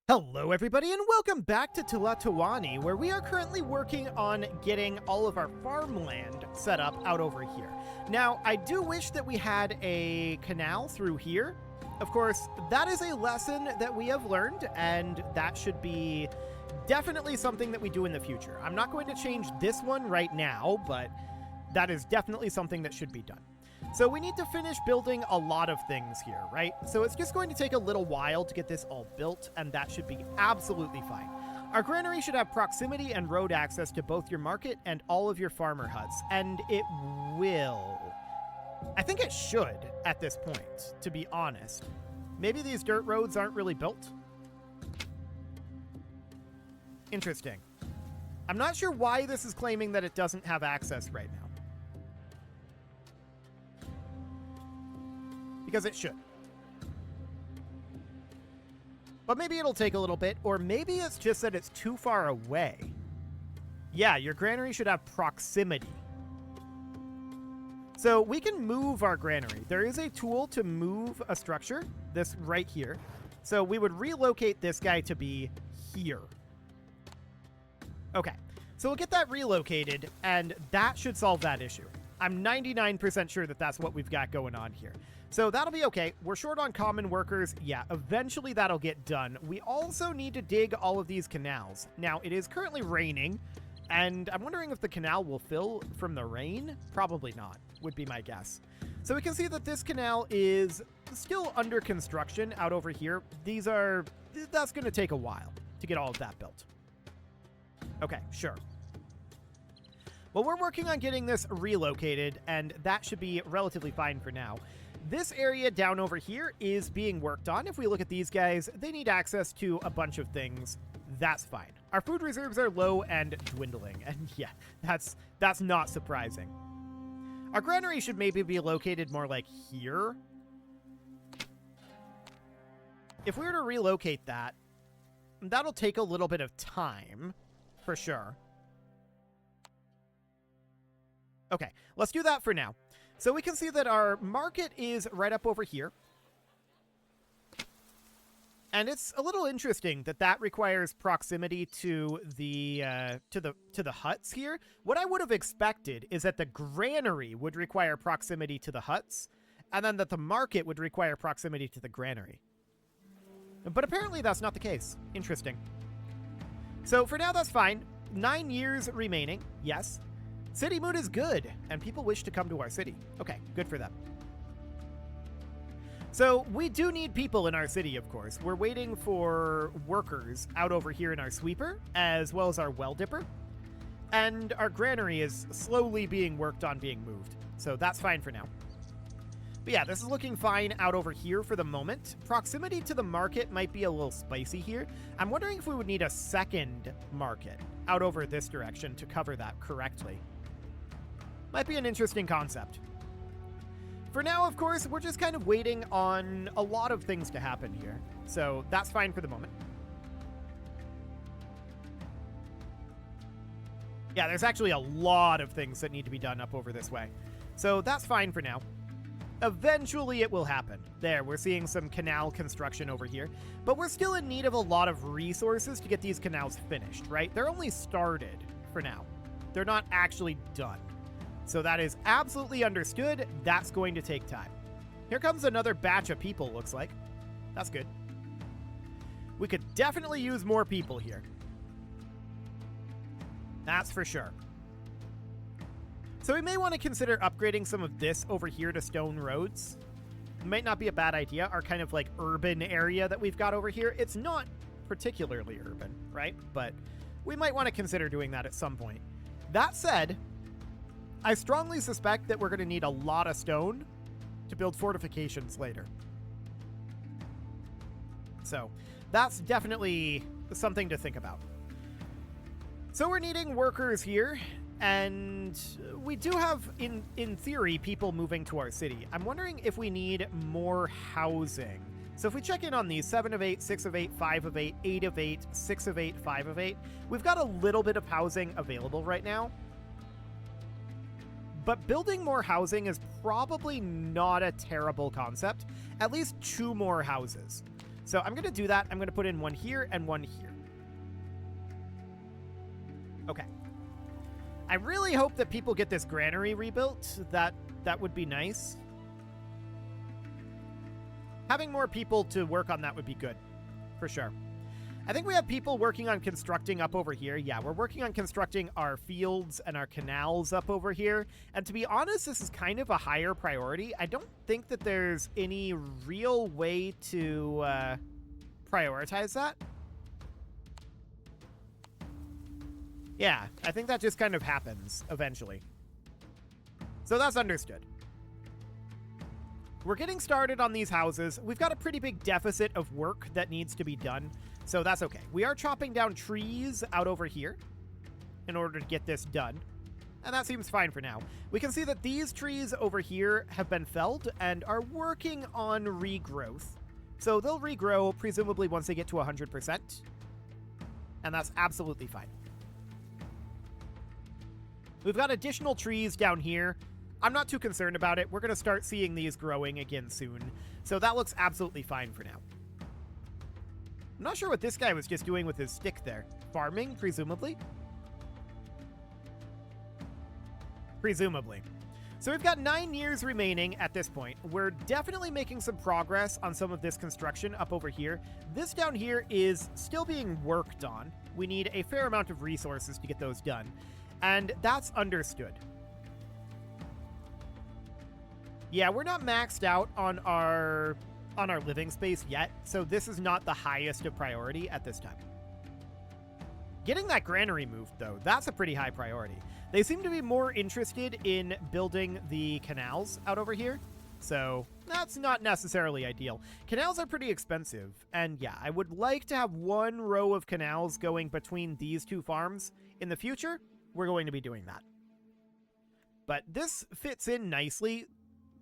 Hello everybody and welcome back to Tlatoani, where we are currently working on getting all of our farmland set up out over here. Now, I do wish that we had a canal through here. Of course, that is a lesson that we have learned, and that should be definitely something that we do in the future. I'm not going to change this one right now, but that is definitely something that should be done. So we need to finish building a lot of things here, right? So it's just going to take a little while to get this all built, and that should be absolutely fine. Our granary should have proximity and road access to both your market and all of your farmer huts, and it will. I think it should at this point, to be honest. Maybe these dirt roads aren't really built. Interesting. I'm not sure why this is claiming that it doesn't have access right now. Because it should. But maybe it'll take a little bit, or maybe it's just that it's too far away. Yeah, your granary should have proximity. So we can move our granary. There is a tool to move a structure, this right here. So we would relocate this guy to be here. Okay, so we'll get that relocated, and that should solve that issue. I'm 99% sure that that's what we've got going on here. So that'll be okay. We're short on common workers. Yeah, eventually that'll get done. We also need to dig all of these canals. Now, it is currently raining, and I'm wondering if the canal will fill from the rain? Probably not, would be my guess. So we can see that this canal is still under construction out over here. That's going to take a while to get all of that built. Okay, sure. Well, we're working on getting this relocated, and that should be relatively fine for now. This area down over here is being worked on. If we look at these guys, they need access to a bunch of things. That's fine. Our food reserves are low and dwindling, and yeah, that's not surprising. Our granary should maybe be located more like here. If we were to relocate that, that'll take a little bit of time, for sure. Okay, let's do that for now. So we can see that our market is right up over here. And it's a little interesting that that requires proximity to the huts here. What I would have expected is that the granary would require proximity to the huts, and then that the market would require proximity to the granary. But apparently that's not the case. Interesting. So for now, that's fine. 9 years remaining. Yes. City mood is good, and people wish to come to our city. Okay, good for them. So we do need people in our city, of course. We're waiting for workers out over here in our sweeper, as well as our well dipper. And our granary is slowly being worked on being moved. So that's fine for now. But yeah, this is looking fine out over here for the moment. Proximity to the market might be a little spicy here. I'm wondering if we would need a second market out over this direction to cover that correctly. Might be an interesting concept. For now, of course, we're just kind of waiting on a lot of things to happen here. So that's fine for the moment. Yeah, there's actually a lot of things that need to be done up over this way. So that's fine for now. Eventually it will happen. There, we're seeing some canal construction over here. But we're still in need of a lot of resources to get these canals finished, right? They're only started for now. They're not actually done. So that is absolutely understood. That's going to take time. Here comes another batch of people, looks like. That's good. We could definitely use more people here. That's for sure. So we may want to consider upgrading some of this over here to stone roads. It might not be a bad idea. Our kind of like urban area that we've got over here. It's not particularly urban, right? But we might want to consider doing that at some point. That said, I strongly suspect that we're going to need a lot of stone to build fortifications later. So that's definitely something to think about. So we're needing workers here, and we do have, in theory, people moving to our city. I'm wondering if we need more housing. So if we check in on these, 7 of 8, 6 of 8, 5 of 8, 8 of 8, 6 of 8, 5 of 8, we've got a little bit of housing available right now. But building more housing is probably not a terrible concept. At least 2 more houses. So I'm going to do that. I'm going to put in one here and one here. Okay. I really hope that people get this granary rebuilt. That would be nice. Having more people to work on that would be good, for sure. I think we have people working on constructing up over here. Yeah, we're working on constructing our fields and our canals up over here. And to be honest, this is kind of a higher priority. I don't think that there's any real way to prioritize that. Yeah, I think that just kind of happens eventually. So that's understood. We're getting started on these houses. We've got a pretty big deficit of work that needs to be done, so that's okay. We are chopping down trees out over here in order to get this done, and that seems fine for now. We can see that these trees over here have been felled and are working on regrowth. So they'll regrow, presumably once they get to 100%, and that's absolutely fine. We've got additional trees down here. I'm not too concerned about it. We're going to start seeing these growing again soon. So that looks absolutely fine for now. I'm not sure what this guy was just doing with his stick there. Farming, presumably? Presumably. So we've got 9 years remaining at this point. We're definitely making some progress on some of this construction up over here. This down here is still being worked on. We need a fair amount of resources to get those done. And that's understood. Yeah, we're not maxed out on our living space yet, so this is not the highest of priority at this time. Getting that granary moved, though, that's a pretty high priority. They seem to be more interested in building the canals out over here, so that's not necessarily ideal. Canals are pretty expensive, and yeah, I would like to have one row of canals going between these two farms. In the future, we're going to be doing that. But this fits in nicely.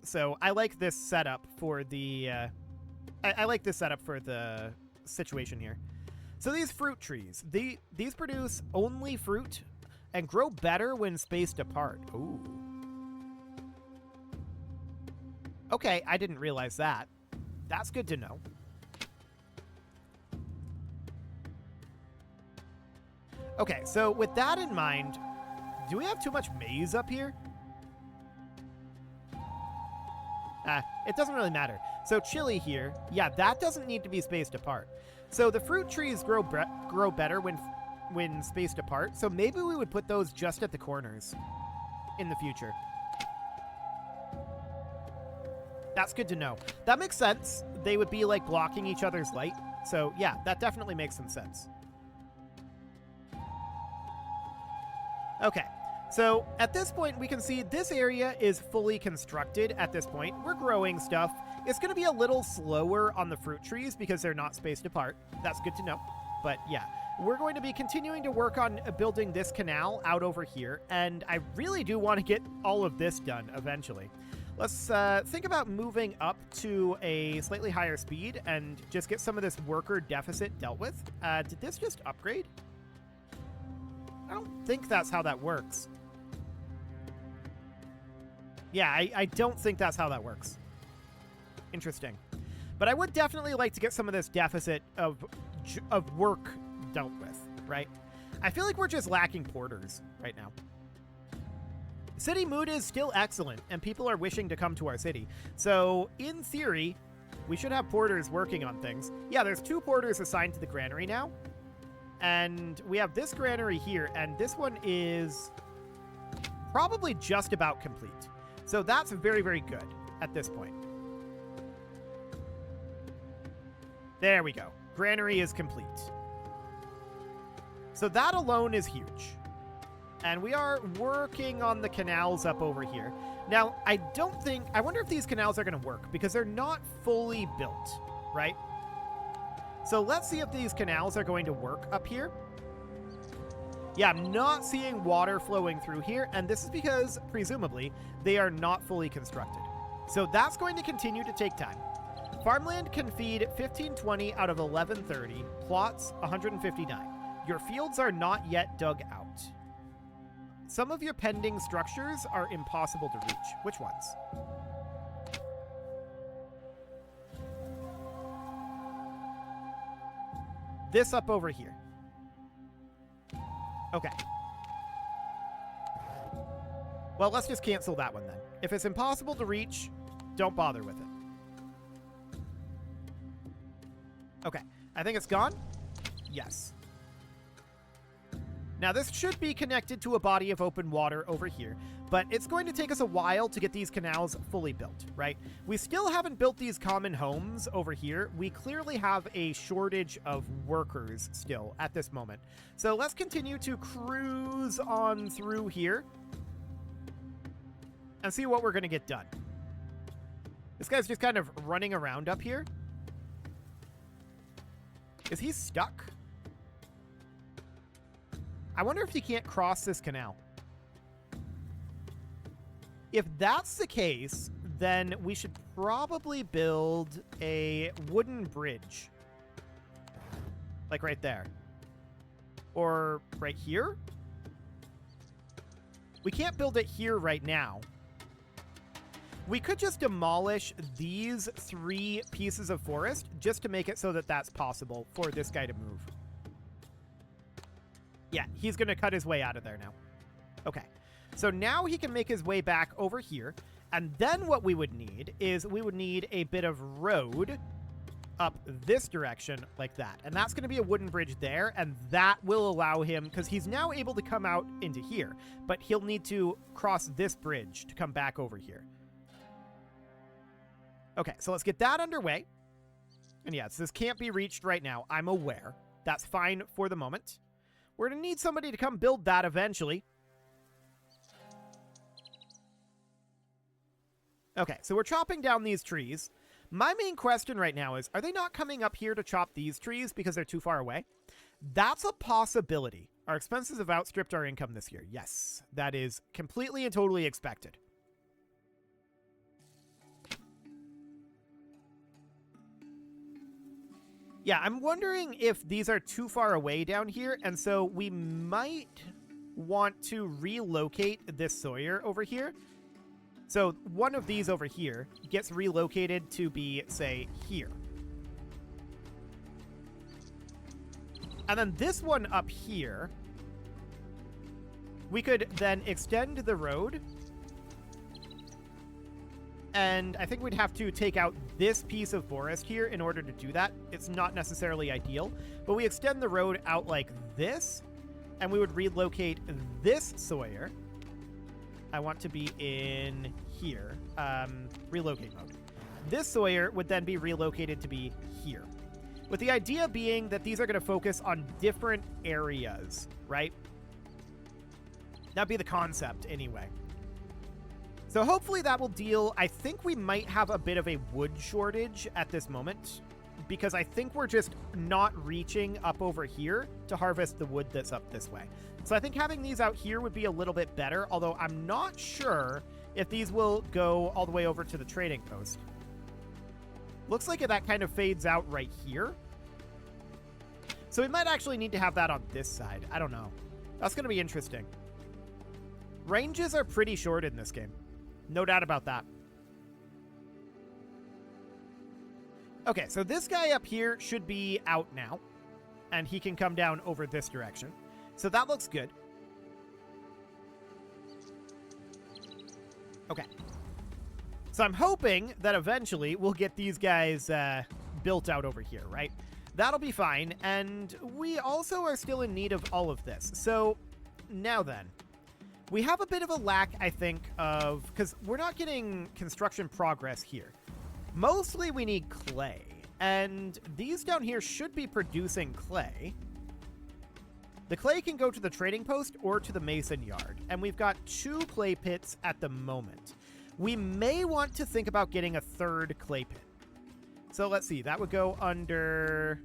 So I like this setup for the I like this setup for the situation here. So these fruit trees, these produce only fruit and grow better when spaced apart. Ooh. Okay, I didn't realize that. That's good to know. Okay, so with that in mind, do we have too much maize up here? It doesn't really matter. So chili here, yeah, that doesn't need to be spaced apart. So the fruit trees grow better when spaced apart. So maybe we would put those just at the corners in the future. That's good to know. That makes sense. They would be like blocking each other's light. So yeah, that definitely makes some sense. Okay. So at this point, we can see this area is fully constructed at this point. We're growing stuff. It's going to be a little slower on the fruit trees because they're not spaced apart. That's good to know. But yeah, we're going to be continuing to work on building this canal out over here. And I really do want to get all of this done eventually. Let's think about moving up to a slightly higher speed and just get some of this worker deficit dealt with. Did this just upgrade? I don't think that's how that works. Yeah, I don't think that's how that works. Interesting. But I would definitely like to get some of this deficit of work dealt with, right? I feel like we're just lacking porters right now. City mood is still excellent, and people are wishing to come to our city. So, in theory, we should have porters working on things. Yeah, there's 2 porters assigned to the granary now. And we have this granary here, and this one is probably just about complete. So that's very, very good at this point. There we go. Granary is complete. So that alone is huge. And we are working on the canals up over here. Now, I wonder if these canals are going to work because they're not fully built, right? So let's see if these canals are going to work up here. Yeah, I'm not seeing water flowing through here, and this is because, presumably, they are not fully constructed. So that's going to continue to take time. Farmland can feed 1520 out of 1130, plots 159. Your fields are not yet dug out. Some of your pending structures are impossible to reach. Which ones? this up over here. Okay. Well, let's just cancel that one then. If it's impossible to reach, don't bother with it. Okay. I think it's gone. Yes. Now, this should be connected to a body of open water over here, but it's going to take us a while to get these canals fully built, right? We still haven't built these common homes over here. We clearly have a shortage of workers still at this moment. So let's continue to cruise on through here and see what we're going to get done. This guy's just kind of running around up here. Is he stuck? I wonder if he can't cross this canal. If that's the case, then we should probably build a wooden bridge. Like right there. Or right here? We can't build it here right now. We could just demolish these 3 pieces of forest just to make it so that that's possible for this guy to move. Yeah, he's going to cut his way out of there now. Okay. So now he can make his way back over here. And then what we would need is we would need a bit of road up this direction like that. And that's going to be a wooden bridge there. And that will allow him, because he's now able to come out into here. But he'll need to cross this bridge to come back over here. Okay, so let's get that underway. And yes, this can't be reached right now. I'm aware. That's fine for the moment. We're going to need somebody to come build that eventually. Okay, so we're chopping down these trees. My main question right now is, are they not coming up here to chop these trees because they're too far away? That's a possibility. Our expenses have outstripped our income this year. Yes, that is completely and totally expected. Yeah, I'm wondering if these are too far away down here, and so we might want to relocate this Sawyer over here. So one of these over here gets relocated to be, say, here. And then this one up here, we could then extend the road. And I think we'd have to take out this piece of forest here in order to do that. It's not necessarily ideal, but we extend the road out like this, and we would relocate this Sawyer. I want to be in here. Relocate mode. This Sawyer would then be relocated to be here. With the idea being that these are going to focus on different areas, right? That'd be the concept anyway. So hopefully that will deal. I think we might have a bit of a wood shortage at this moment, because I think we're just not reaching up over here to harvest the wood that's up this way. So I think having these out here would be a little bit better, although I'm not sure if these will go all the way over to the trading post. Looks like that kind of fades out right here. So we might actually need to have that on this side. I don't know. That's going to be interesting. Ranges are pretty short in this game. No doubt about that. Okay, so this guy up here should be out now, and he can come down over this direction. So that looks good. Okay. So I'm hoping that eventually we'll get these guys built out over here, right? That'll be fine, and we also are still in need of all of this. So now then. We have a bit of a lack, I think, of... because we're not getting construction progress here. Mostly we need clay. And these down here should be producing clay. The clay can go to the trading post or to the mason yard. And we've got 2 clay pits at the moment. We may want to think about getting a 3rd clay pit. So let's see. That would go under...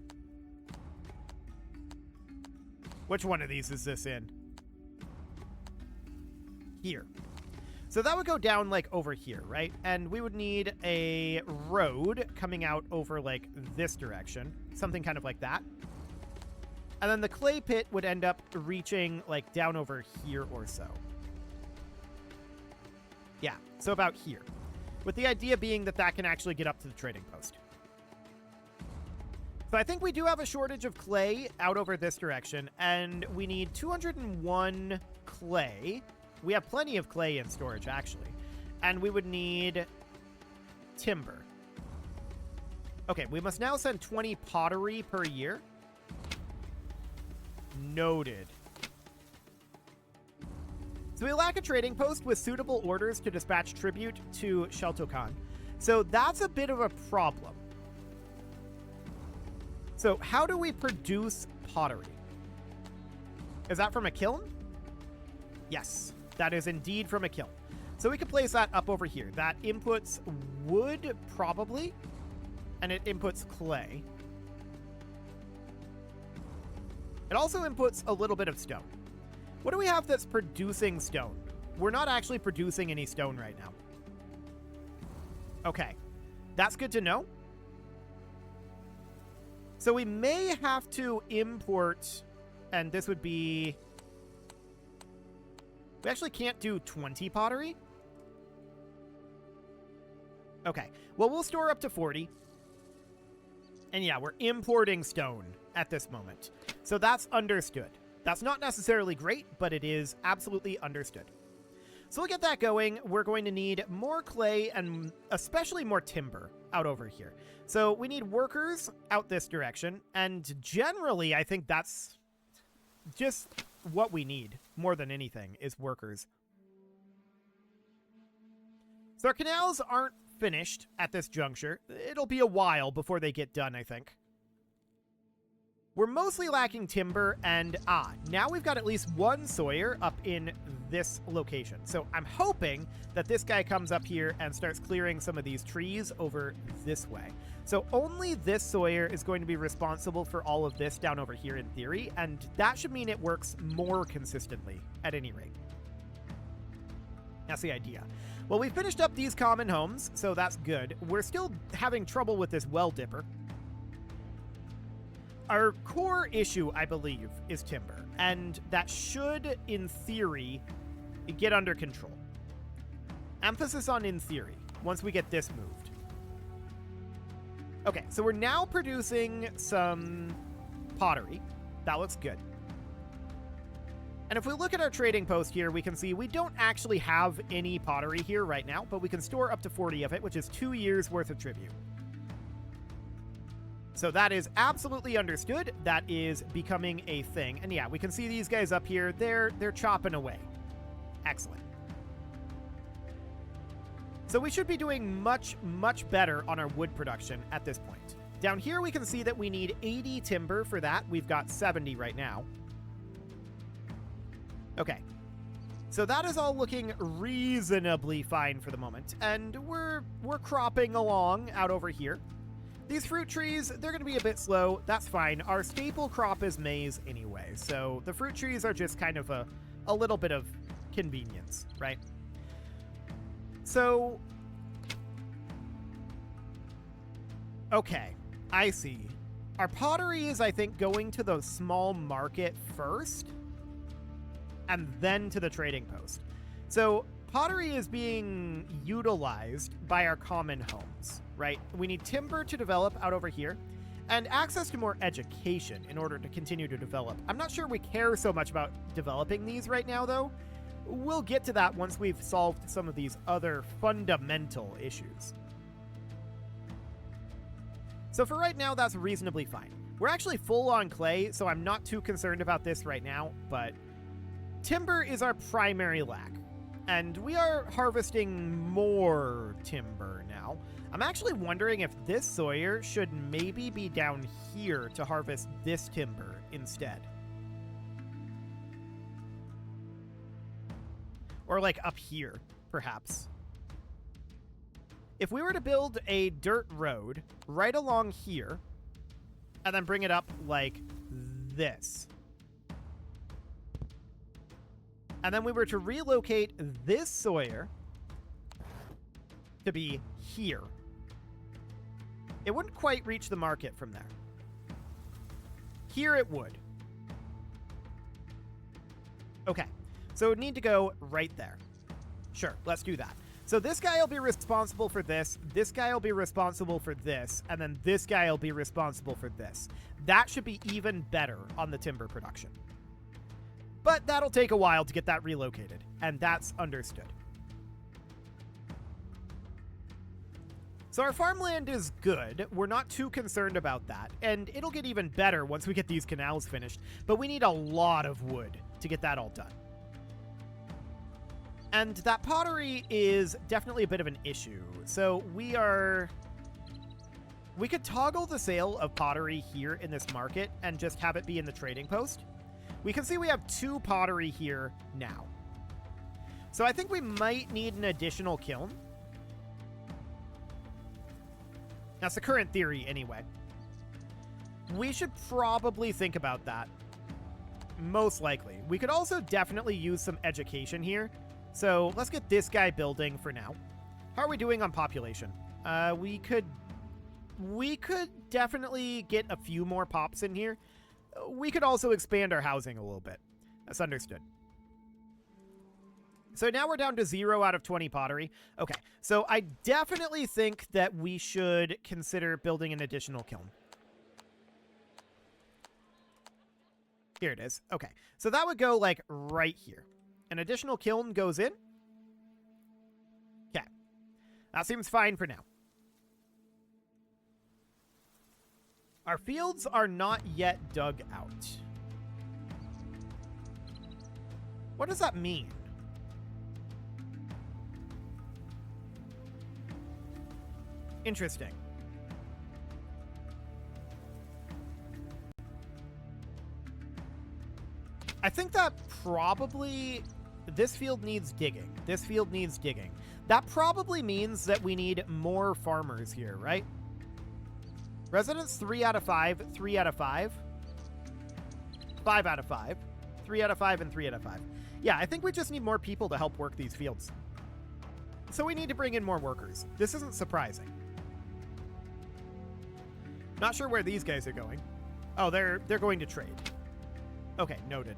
which one of these is this in? Here. So that would go down like over here, right? And we would need a road coming out over like this direction, something kind of like that. And then the clay pit would end up reaching like down over here or so. Yeah, so about here. With the idea being that that can actually get up to the trading post. So I think we do have a shortage of clay out over this direction, and we need 201 clay. We have plenty of clay in storage, actually. And we would need timber. Okay, we must now send 20 pottery per year. Noted. So we lack a trading post with suitable orders to dispatch tribute to Tlatoani. So that's a bit of a problem. So how do we produce pottery? Is that from a kiln? Yes, that is indeed from a kiln. So we can place that up over here. That inputs wood, probably, and it inputs clay. It also inputs a little bit of stone. What do we have that's producing stone? We're not actually producing any stone right now. Okay, that's good to know. So we may have to import, and this would be... We actually can't do 20 pottery. Okay, well, we'll store up to 40. And yeah, we're importing stone at this moment. So that's understood. That's not necessarily great, but it is absolutely understood. So we'll get that going. We're going to need more clay and especially more timber out over here. So we need workers out this direction. And generally, I think that's just what we need more than anything is workers. So our canals aren't finished at this juncture. It'll be a while before they get done, I think. We're mostly lacking timber, and now we've got at least one sawyer up in this location. So I'm hoping that this guy comes up here and starts clearing some of these trees over this way. So only this sawyer is going to be responsible for all of this down over here in theory, and that should mean it works more consistently at any rate. That's the idea. Well, we finished up these common homes, so that's good. We're still having trouble with this well dipper. Our core issue, I believe, is timber, and that should, in theory, get under control. Emphasis on in theory, once we get this moved. Okay, so we're now producing some pottery. That looks good. And if we look at our trading post here, we can see we don't actually have any pottery here right now, but we can store up to 40 of it, which is 2 years worth of tribute. So that is absolutely understood. That is becoming a thing. And yeah, we can see these guys up here. They're chopping away. Excellent. So we should be doing much, much better on our wood production at this point. Down here, we can see that we need 80 timber for that. We've got 70 right now. Okay. So that is all looking reasonably fine for the moment. And we're cropping along out over here. These fruit trees, they're going to be a bit slow. That's fine. Our staple crop is maize anyway. So the fruit trees are just kind of a little bit of convenience, right? So, okay, I see. Our pottery is, I think, going to the small market first and then to the trading post. So pottery is being utilized by our common homes, right? We need timber to develop out over here and access to more education in order to continue to develop. I'm not sure we care so much about developing these right now, though. We'll get to that once we've solved some of these other fundamental issues. So for right now, that's reasonably fine. We're actually full on clay, so I'm not too concerned about this right now, but timber is our primary lack. And we are harvesting more timber now. I'm actually wondering if this sawyer should maybe be down here to harvest this timber instead. Or like up here, perhaps. If we were to build a dirt road right along here, and then bring it up like this, and then we were to relocate this sawyer to be here, it wouldn't quite reach the market from there. Here it would. Okay, so it would need to go right there. Sure, let's do that. So this guy will be responsible for this guy will be responsible for this, and then this guy will be responsible for this. That should be even better on the timber production. But that'll take a while to get that relocated, and that's understood. So our farmland is good. We're not too concerned about that, and it'll get even better once we get these canals finished, but we need a lot of wood to get that all done. And that pottery is definitely a bit of an issue. So we could toggle the sale of pottery here in this market and just have it be in the trading post. We can see we have 2 pottery here now. So I think we might need an additional kiln. That's the current theory anyway. We should probably think about that. Most likely. We could also definitely use some education here. So let's get this guy building for now. How are we doing on population? We could definitely get a few more pops in here. We could also expand our housing a little bit. That's understood. So now we're down to 0 out of 20 pottery. Okay, so I definitely think that we should consider building an additional kiln. Here it is. Okay, so that would go like right here. An additional kiln goes in. Okay. That seems fine for now. Our fields are not yet dug out. What does that mean? Interesting. I think that probably... This field needs digging. This field needs digging. That probably means that we need more farmers here, right? Residents 3 out of 5, 3 out of 5, 5 out of 5, 3 out of 5, and 3 out of 5. Yeah, I think we just need more people to help work these fields. So we need to bring in more workers. This isn't surprising. Not sure where these guys are going. Oh, they're going to trade. Okay, noted.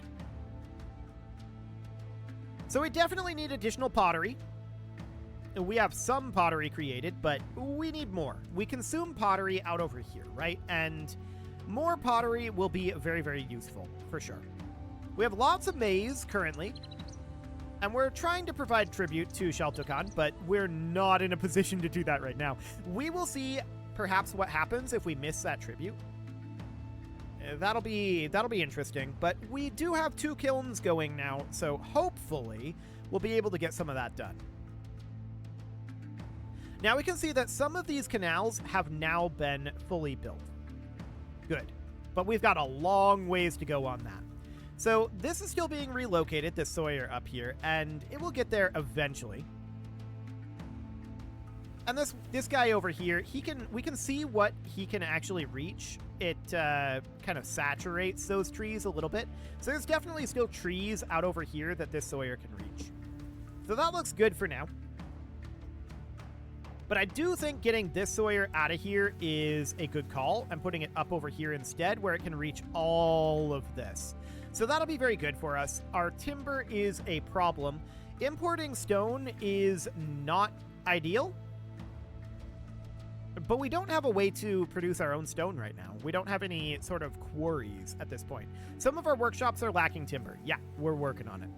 So we definitely need additional pottery. We have some pottery created, but we need more. We consume pottery out over here, right? And more pottery will be very, very useful, for sure. We have lots of maize currently, and we're trying to provide tribute to Tlatoani, but we're not in a position to do that right now. We will see perhaps what happens if we miss that tribute. That'll be interesting, but we do have 2 kilns going now, so hopefully we'll be able to get some of that done. Now we can see that some of these canals have now been fully built. Good, but we've got a long ways to go on that. So this is still being relocated, this Sawyer up here, and it will get there eventually. And this guy over here, we can see what he can actually reach. It kind of saturates those trees a little bit. So there's definitely still trees out over here that this Sawyer can reach. So that looks good for now. But I do think getting this Sawyer out of here is a good call and putting it up over here instead where it can reach all of this. So that'll be very good for us. Our timber is a problem. Importing stone is not ideal. But we don't have a way to produce our own stone right now. We don't have any sort of quarries at this point. Some of our workshops are lacking timber. Yeah, we're working on it.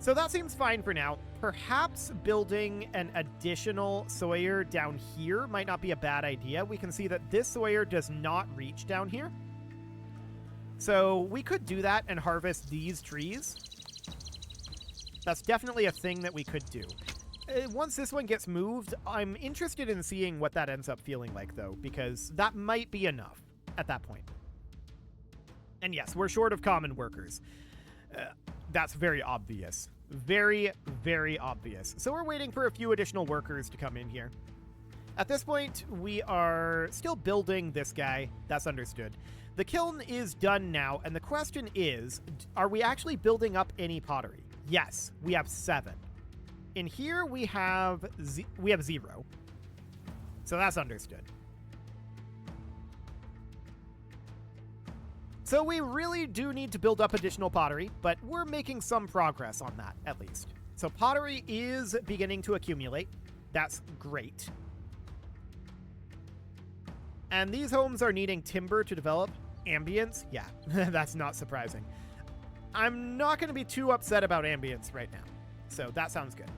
So that seems fine for now. Perhaps building an additional Sawyer down here might not be a bad idea. We can see that this Sawyer does not reach down here. So we could do that and harvest these trees. That's definitely a thing that we could do. Once this one gets moved, I'm interested in seeing what that ends up feeling like, though, because that might be enough at that point. And yes, we're short of common workers. That's very obvious. Very, very obvious. So we're waiting for a few additional workers to come in here. At this point, we are still building this guy. That's understood. The kiln is done now, and the question is, are we actually building up any pottery? Yes, we have 7. In here, we have 0. So that's understood. So we really do need to build up additional pottery, but we're making some progress on that, at least. So pottery is beginning to accumulate. That's great. And these homes are needing timber to develop. Ambience? Yeah, that's not surprising. I'm not going to be too upset about ambience right now. So that sounds good.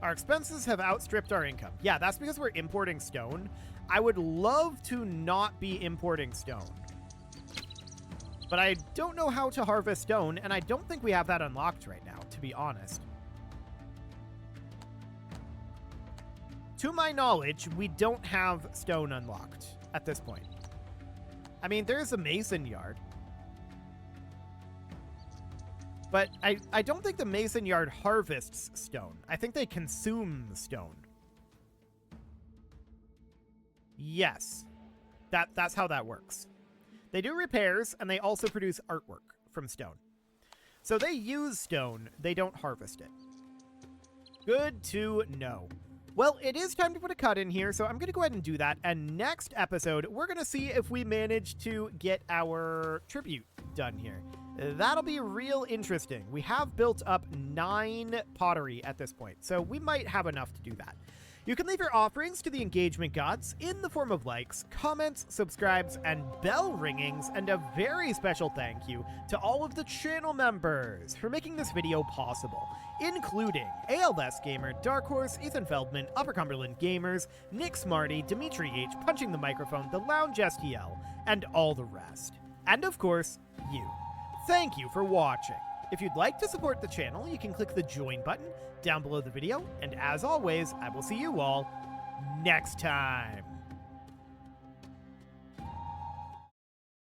Our expenses have outstripped our income. Yeah, that's because we're importing stone. I would love to not be importing stone. But I don't know how to harvest stone, and I don't think we have that unlocked right now, to be honest. To my knowledge, we don't have stone unlocked at this point. I mean, there's a mason yard. But I don't think the mason yard harvests stone. I think they consume the stone. Yes, that's how that works. They do repairs, and they also produce artwork from stone. So they use stone, they don't harvest it. Good to know. Well, it is time to put a cut in here, so I'm going to go ahead and do that. And next episode, we're going to see if we manage to get our tribute done here. That'll be real interesting. We have built up 9 pottery at this point, so we might have enough to do that. You can leave your offerings to the engagement gods in the form of likes, comments, subscribes, and bell ringings, and a very special thank you to all of the channel members for making this video possible, including ALS Gamer, Dark Horse, Ethan Feldman, Upper Cumberland Gamers, Nick Smarty, Dimitri H, Punching the Microphone, The Lounge STL, and all the rest. And of course, you. Thank you for watching. If you'd like to support the channel, you can click the join button down below the video, and as always, I will see you all next time.